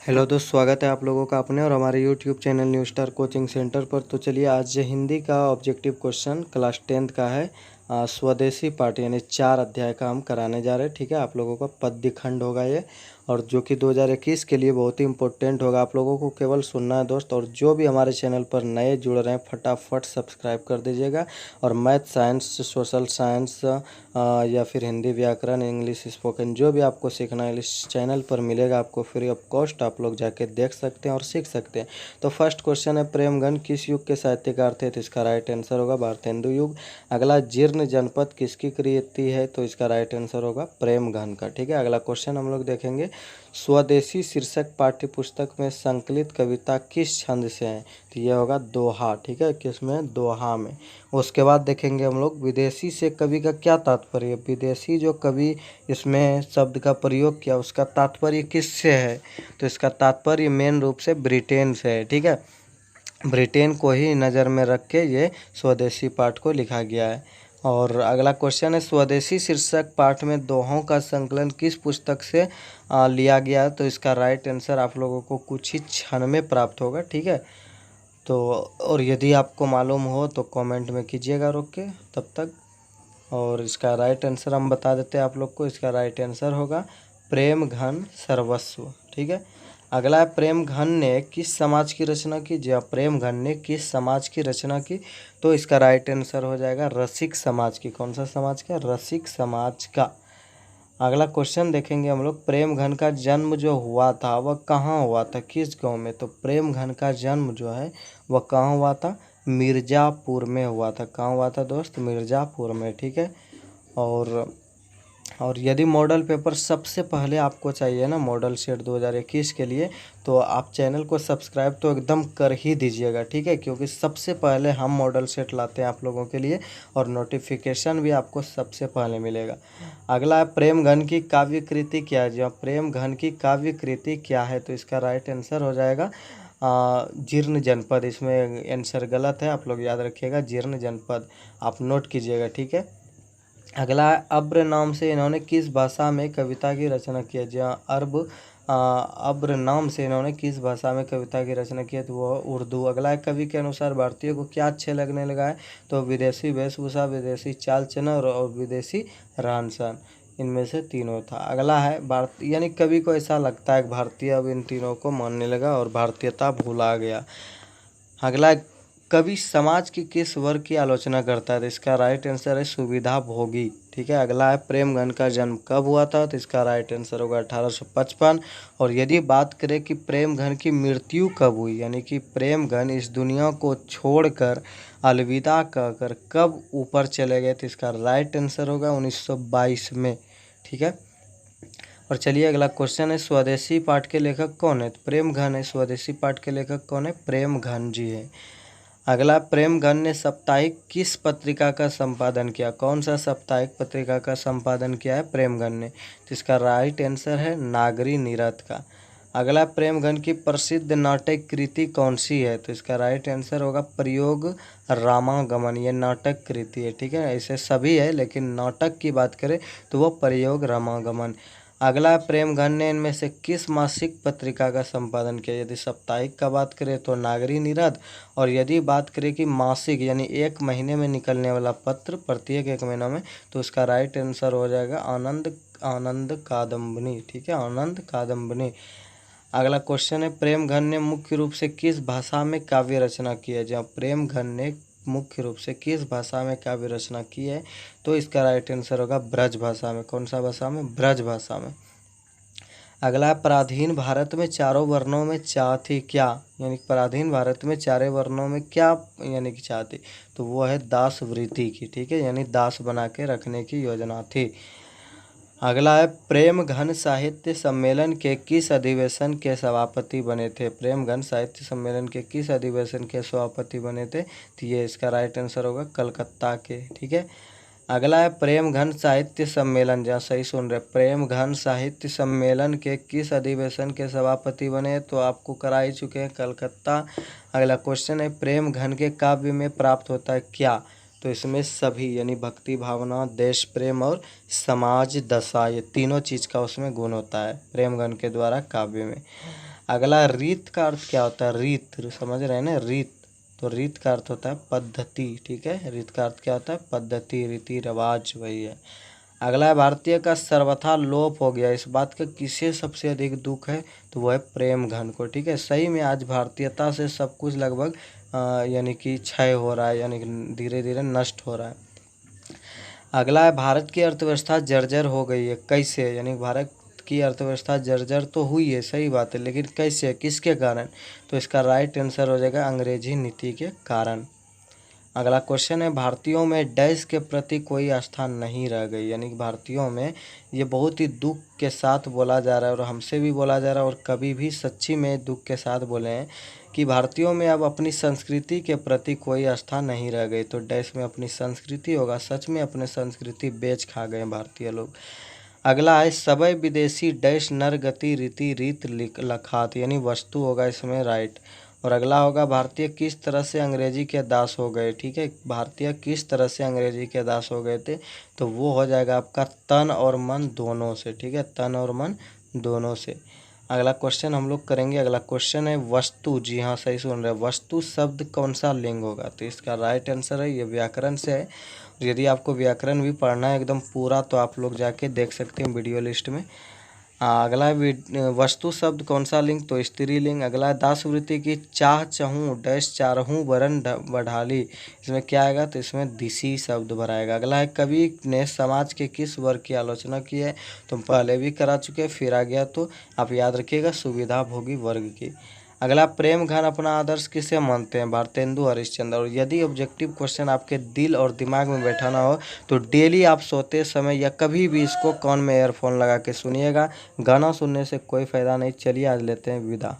Hello दोस्त, स्वागत है आप लोगों का अपने और हमारे YouTube channel new star coaching centre पर। तो चलिए, आज हिंदी का ऑब्जेक्टिव क्वेश्चन क्लास 10th का है। स्वदेशी पाठ यानी 4 अध्याय का हम कराने जा रहे हैं। ठीक है, आप लोगों का पद्य खंड होगा ये, और जो कि 2021 के लिए बहुत ही इंपॉर्टेंट होगा। आप लोगों को केवल सुनना है दोस्त। और जो भी हमारे चैनल पर नए जुड़ रहे हैं, फटाफट सब्सक्राइब कर दीजिएगा। और मैथ, साइंस, सोशल साइंस या फिर हिंदी व्याकरण, इंग्लिश स्पोकन, जो भी आपको सीखना है इस चैनल पर मिलेगा आपको फ्री ऑफ कॉस्ट। आप लोग जाके देख सकते हैं और सीख सकते हैं। तो फर्स्ट क्वेश्चन है, प्रेमगन किस युग के साहित्यकार थे? तो इसका राइट आंसर होगा भारतेंदु युग। अगला, जीर्ण जनपद किसकी कृति है? तो इसका राइट आंसर होगा प्रेमगन का। ठीक है, अगला क्वेश्चन हम लोग देखेंगे, स्वदेशी शीर्षक पाठ्य पुस्तक में संकलित कविता किस छंद से है? तो यह होगा दोहा। ठीक है, किसमें? दोहा में। उसके बाद देखेंगे हम लोग, विदेशी से कवि का क्या तात्पर्य? विदेशी जो कवि इसमें शब्द का प्रयोग किया, उसका तात्पर्य किससे है? तो इसका तात्पर्य मेन रूप से ब्रिटेन से है। ठीक है, ब्रिटेन को ही नज़र में रख के ये स्वदेशी पाठ को लिखा गया है। और अगला क्वेश्चन है, स्वदेशी शीर्षक पाठ में दोहों का संकलन किस पुस्तक से लिया गया है? तो इसका राइट आंसर आप लोगों को कुछ ही क्षण में प्राप्त होगा। ठीक है, तो और यदि आपको मालूम हो तो कमेंट में कीजिएगा रोक के तब तक। और इसका राइट आंसर हम बता देते हैं आप लोग को। इसका राइट आंसर होगा प्रेम घन सर्वस्व। ठीक है, अगला है, प्रेम घन ने किस समाज की रचना की? जी, प्रेम घन ने किस समाज की रचना की? तो इसका राइट आंसर हो जाएगा रसिक समाज की। कौन सा समाज का? रसिक समाज का। अगला क्वेश्चन देखेंगे हम लोग, प्रेम घन का जन्म जो हुआ था वह कहाँ हुआ था, किस गांव में? तो प्रेम घन का जन्म जो है वह कहाँ हुआ था? मिर्ज़ापुर में हुआ था। कहाँ हुआ था दोस्त? मिर्ज़ापुर में। ठीक है, और यदि मॉडल पेपर सबसे पहले आपको चाहिए ना, मॉडल सेट 2021 के लिए, तो आप चैनल को सब्सक्राइब तो एकदम कर ही दीजिएगा। ठीक है, क्योंकि सबसे पहले हम मॉडल सेट लाते हैं आप लोगों के लिए, और नोटिफिकेशन भी आपको सबसे पहले मिलेगा। अगला है, प्रेम घन की काव्य कृति क्या है? जो प्रेम घन की काव्य कृति क्या है? तो इसका राइट आंसर हो जाएगा जीर्ण जनपद। इसमें आंसर गलत है, आप लोग याद रखिएगा, जीर्ण जनपद आप नोट कीजिएगा। ठीक है, अगला है, अब्र नाम से इन्होंने किस भाषा में कविता की रचना की है? जहाँ अब्र नाम से इन्होंने किस भाषा में कविता की रचना की है? तो वह उर्दू। अगला है, कवि के अनुसार भारतीयों को क्या अच्छे लगने लगा है? तो विदेशी वेशभूषा, विदेशी चाल चलन और विदेशी रहन सहन, इनमें से तीनों था। अगला है, भारत यानी कवि को ऐसा लगता है कि भारतीय अब इन तीनों को मानने लगा और भारतीयता भुला गया। अगला, कवि समाज की किस वर्ग की आलोचना करता है? तो इसका राइट आंसर है सुविधा भोगी। ठीक है, अगला है, प्रेमगन का जन्म कब हुआ था? तो इसका राइट आंसर होगा 1855। और यदि बात करें कि प्रेमगन की मृत्यु कब हुई, यानी कि प्रेमगन इस दुनिया को छोड़कर अलविदा कहकर कब ऊपर चले गए, तो इसका राइट आंसर होगा 1922 में। ठीक है, और चलिए अगला क्वेश्चन है, स्वदेशी पाठ के लेखक कौन है? तो प्रेमघन है। स्वदेशी पाठ के लेखक कौन है? प्रेमघन जी है। अगला, प्रेमघन ने साप्ताहिक किस पत्रिका का संपादन किया? कौन सा साप्ताहिक पत्रिका का संपादन किया है प्रेमघन ने? तो इसका राइट आंसर है नागरी नीरद का। अगला, प्रेमघन की प्रसिद्ध नाटक कृति कौन सी है? तो इसका राइट आंसर होगा प्रयोग रामागमन। ये नाटक कृति है। ठीक है, ऐसे सभी है, लेकिन नाटक की बात करें तो वो प्रयोग रामागमन। अगला, प्रेमघन ने इनमें से किस मासिक पत्रिका का संपादन किया? यदि साप्ताहिक का बात करें तो नागरी नीरद, और यदि बात करें कि मासिक यानी एक महीने में निकलने वाला पत्र, प्रत्येक एक महीना में, तो उसका राइट आंसर हो जाएगा आनंद कादम्बनी। ठीक है, आनंद कादम्बनी। अगला क्वेश्चन है, प्रेमघन ने मुख्य रूप से किस भाषा में काव्य रचना की है? जहाँ प्रेमघन ने मुख्य रूप से किस भाषा में काव्य रचना की है? तो इसका राइट आंसर होगा ब्रज भाषा में। कौन सा भाषा में? ब्रज भाषा में। अगला, पराधीन भारत में चारों वर्णों में चाह थी क्या? यानी पराधीन भारत में चारों वर्णों में क्या यानी कि चाह थी? तो वो है दास वृत्ति की। ठीक है, यानी दास बना के रखने की योजना थी। अगला है, प्रेमघन साहित्य सम्मेलन के किस अधिवेशन के सभापति बने थे? प्रेमघन साहित्य सम्मेलन के किस अधिवेशन के सभापति बने थे? तो ये इसका राइट आंसर होगा कलकत्ता के। ठीक है, अगला है, प्रेमघन साहित्य सम्मेलन, जहाँ सही सुन रहे, प्रेमघन साहित्य सम्मेलन के किस अधिवेशन के सभापति बने? तो आपको करा ही चुके हैं, कलकत्ता। अगला क्वेश्चन है, प्रेमघन के काव्य में प्राप्त होता है क्या? तो इसमें सभी यानी भक्ति भावना, देश प्रेम और समाज दशा, ये तीनों चीज़ का उसमें गुण होता है प्रेमघन के द्वारा काव्य में। अगला रीत का अर्थ क्या होता है? रीत समझ रहे हैं ना, रीत। तो रीत का अर्थ होता है पद्धति, ठीक है। रीत का अर्थ क्या होता है? पद्धति, रीति रिवाज, वही है। अगला है भारतीय का सर्वथा लोप हो गया, इस बात का किसे सबसे अधिक दुख है? तो वो है प्रेम घन को, ठीक है। सही में आज भारतीयता से सब कुछ लगभग यानी कि क्षय हो रहा है, यानी कि धीरे धीरे नष्ट हो रहा है। अगला है भारत की अर्थव्यवस्था जर्जर हो गई है, कैसे? यानी भारत की अर्थव्यवस्था जर्जर तो हुई है, सही बात है, लेकिन कैसे, किसके कारण? तो इसका राइट आंसर हो जाएगा अंग्रेजी नीति के कारण। अगला क्वेश्चन है भारतीयों में डैश के प्रति कोई आस्था नहीं रह गई, यानी कि भारतीयों में ये बहुत ही दुख के साथ बोला जा रहा है और हमसे भी बोला जा रहा है और कभी भी सच्ची में दुख के साथ बोले हैं कि भारतीयों में अब अपनी संस्कृति के प्रति कोई आस्था नहीं रह गई। तो डैश में अपनी संस्कृति होगा, सच में अपने संस्कृति बेच खा गए भारतीय लोग। अगला है सबय विदेशी डैश नर गति रीति रीत लखात, यानी वस्तु होगा इसमें राइट। और अगला होगा भारतीय किस तरह से अंग्रेजी के दास हो गए, ठीक है। भारतीय किस तरह से अंग्रेजी के दास हो गए थे? तो वो हो जाएगा आपका तन और मन दोनों से, ठीक है, तन और मन दोनों से। अगला क्वेश्चन हम लोग करेंगे। अगला क्वेश्चन है वस्तु, जी हाँ सही सुन रहे हैं, वस्तु शब्द कौन सा लिंग होगा? तो इसका राइट आंसर है, ये व्याकरण से है। यदि आपको व्याकरण भी पढ़ना है एकदम पूरा तो आप लोग जाके देख सकते हैं वीडियो लिस्ट में। अगला है वस्तु शब्द कौन सा लिंग? तो स्त्रीलिंग। अगला है दासवृत्ति की चाह चहूँ डैश चारहूँ वरन बढ़ाली, इसमें क्या आएगा? तो इसमें दिसी शब्द भराएगा। अगला है कवि ने समाज के किस वर्ग की आलोचना की है? तो पहले भी करा चुके, फिर आ गया तो आप याद रखिएगा सुविधा भोगी वर्ग की। अगला प्रेम घन अपना आदर्श किसे मानते हैं? भारतेंदु हरिश्चंद्र। और यदि ऑब्जेक्टिव क्वेश्चन आपके दिल और दिमाग में बैठाना हो तो डेली आप सोते समय या कभी भी इसको कान में एयरफोन लगा के सुनिएगा। गाना सुनने से कोई फ़ायदा नहीं। चलिए आज लेते हैं विदा।